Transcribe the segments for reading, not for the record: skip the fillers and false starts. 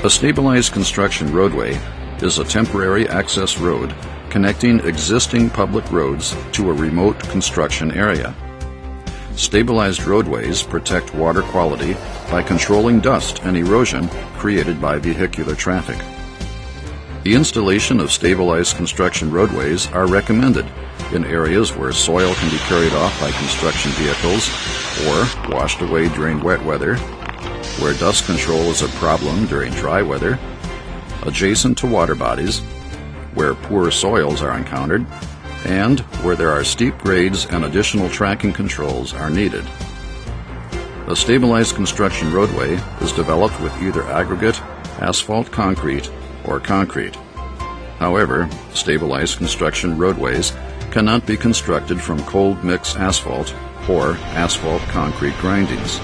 A stabilized construction roadway is a temporary access road connecting existing public roads to a remote construction area. Stabilized roadways protect water quality by controlling dust and erosion created by vehicular traffic. The installation of stabilized construction roadways are recommended in areas where soil can be carried off by construction vehicles or washed away during wet weather, where dust control is a problem during dry weather, adjacent to water bodies, where poor soils are encountered, and where there are steep grades and additional tracking controls are needed. A stabilized construction roadway is developed with either aggregate, asphalt concrete, or concrete. However, stabilized construction roadways cannot be constructed from cold mix asphalt or asphalt concrete grindings.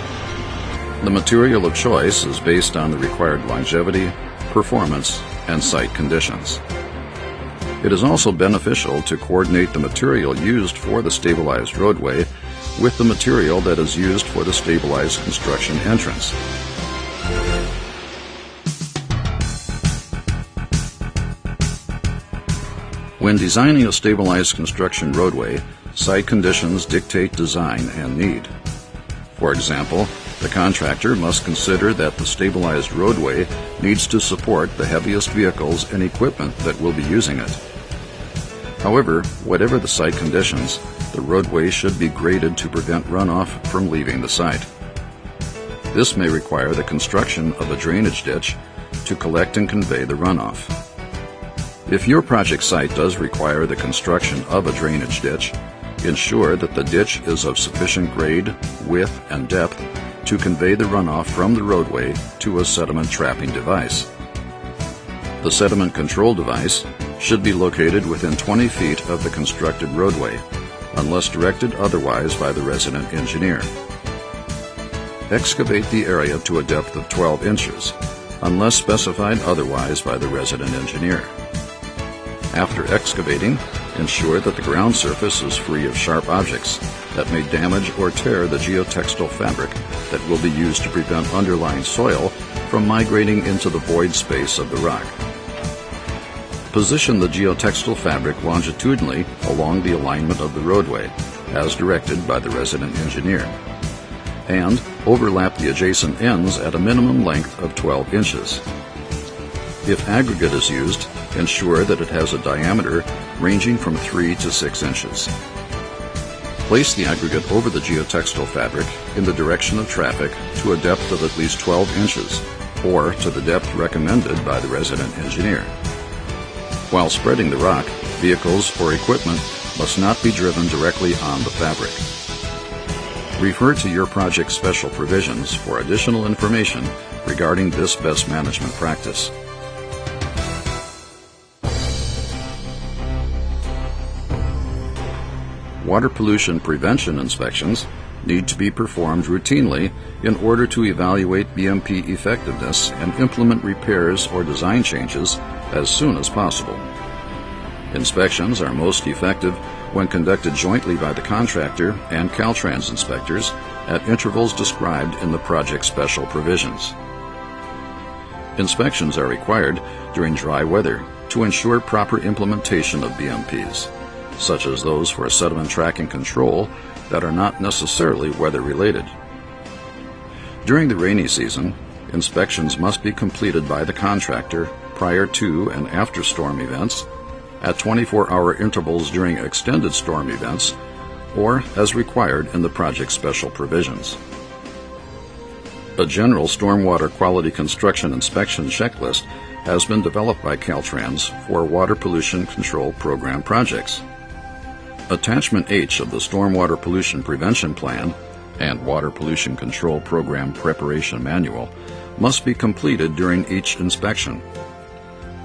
The material of choice is based on the required longevity, performance, and site conditions. It is also beneficial to coordinate the material used for the stabilized roadway with the material that is used for the stabilized construction entrance. When designing a stabilized construction roadway, site conditions dictate design and need. For example, the contractor must consider that the stabilized roadway needs to support the heaviest vehicles and equipment that will be using it. However, whatever the site conditions, the roadway should be graded to prevent runoff from leaving the site. This may require the construction of a drainage ditch to collect and convey the runoff. If your project site does require the construction of a drainage ditch, ensure that the ditch is of sufficient grade, width, and depth to convey the runoff from the roadway to a sediment trapping device. The sediment control device should be located within 20 feet of the constructed roadway, unless directed otherwise by the resident engineer. Excavate the area to a depth of 12 inches, unless specified otherwise by the resident engineer. After excavating, ensure that the ground surface is free of sharp objects that may damage or tear the geotextile fabric that will be used to prevent underlying soil from migrating into the void space of the rock. Position the geotextile fabric longitudinally along the alignment of the roadway, as directed by the resident engineer, and overlap the adjacent ends at a minimum length of 12 inches. If aggregate is used, ensure that it has a diameter ranging from 3 to 6 inches. Place the aggregate over the geotextile fabric in the direction of traffic to a depth of at least 12 inches, or to the depth recommended by the resident engineer. While spreading the rock, vehicles or equipment must not be driven directly on the fabric. Refer to your project's special provisions for additional information regarding this best management practice. Water pollution prevention inspections need to be performed routinely in order to evaluate BMP effectiveness and implement repairs or design changes as soon as possible. Inspections are most effective when conducted jointly by the contractor and Caltrans inspectors at intervals described in the project special provisions. Inspections are required during dry weather to ensure proper implementation of BMPs, such as those for sediment tracking control that are not necessarily weather-related. During the rainy season, inspections must be completed by the contractor prior to and after storm events, at 24-hour intervals during extended storm events, or as required in the project special provisions. A general stormwater quality construction inspection checklist has been developed by Caltrans for water pollution control program projects. Attachment H of the Stormwater Pollution Prevention Plan and Water Pollution Control Program Preparation Manual must be completed during each inspection.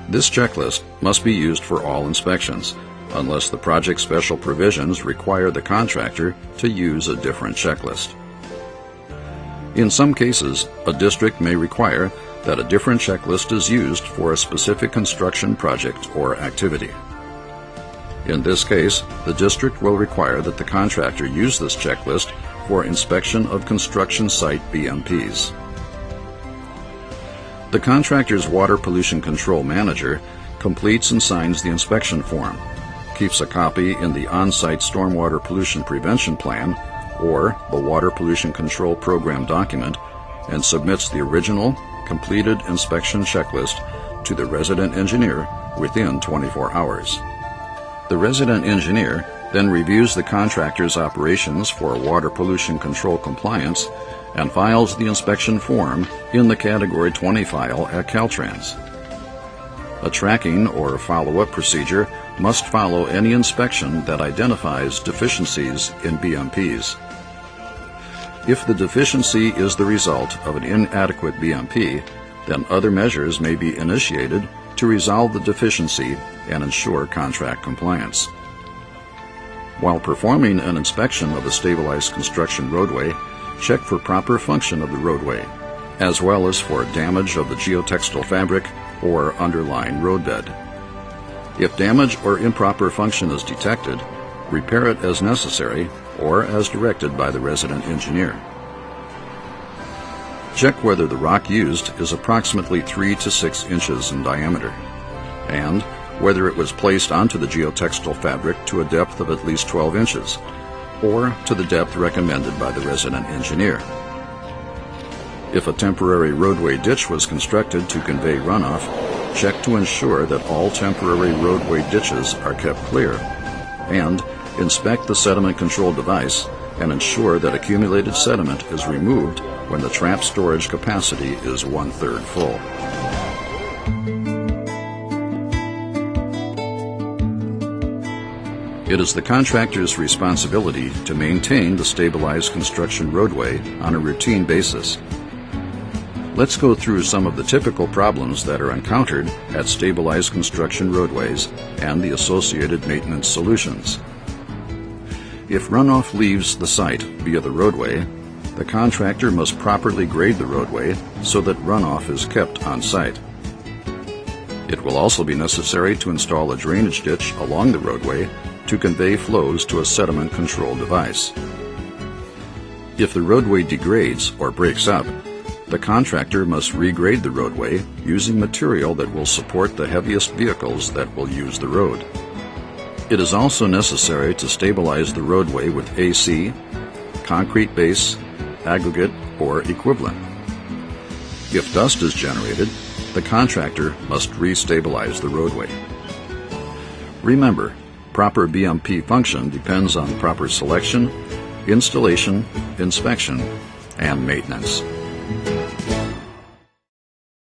This checklist must be used for all inspections, unless the project special provisions require the contractor to use a different checklist. In some cases, a district may require that a different checklist is used for a specific construction project or activity. In this case, the district will require that the contractor use this checklist for inspection of construction site BMPs. The contractor's water pollution control manager completes and signs the inspection form, keeps a copy in the on-site stormwater pollution prevention plan or the water pollution control program document, and submits the original, completed inspection checklist to the resident engineer within 24 hours. The resident engineer then reviews the contractor's operations for water pollution control compliance and files the inspection form in the Category 20 file at Caltrans. A tracking or follow-up procedure must follow any inspection that identifies deficiencies in BMPs. If the deficiency is the result of an inadequate BMP, then other measures may be initiated to resolve the deficiency and ensure contract compliance. While performing an inspection of a stabilized construction roadway, check for proper function of the roadway, as well as for damage of the geotextile fabric or underlying roadbed. If damage or improper function is detected, repair it as necessary or as directed by the resident engineer. Check whether the rock used is approximately 3 to 6 inches in diameter, and whether it was placed onto the geotextile fabric to a depth of at least 12 inches, or to the depth recommended by the resident engineer. If a temporary roadway ditch was constructed to convey runoff, check to ensure that all temporary roadway ditches are kept clear, and inspect the sediment control device and ensure that accumulated sediment is removed when the trap storage capacity is 1/3 full. It is the contractor's responsibility to maintain the stabilized construction roadway on a routine basis. Let's go through some of the typical problems that are encountered at stabilized construction roadways and the associated maintenance solutions. If runoff leaves the site via the roadway, the contractor must properly grade the roadway so that runoff is kept on site. It will also be necessary to install a drainage ditch along the roadway to convey flows to a sediment control device. If the roadway degrades or breaks up, the contractor must regrade the roadway using material that will support the heaviest vehicles that will use the road. It is also necessary to stabilize the roadway with AC, concrete base, aggregate, or equivalent. If dust is generated, the contractor must re-stabilize the roadway. Remember, proper BMP function depends on proper selection, installation, inspection, and maintenance.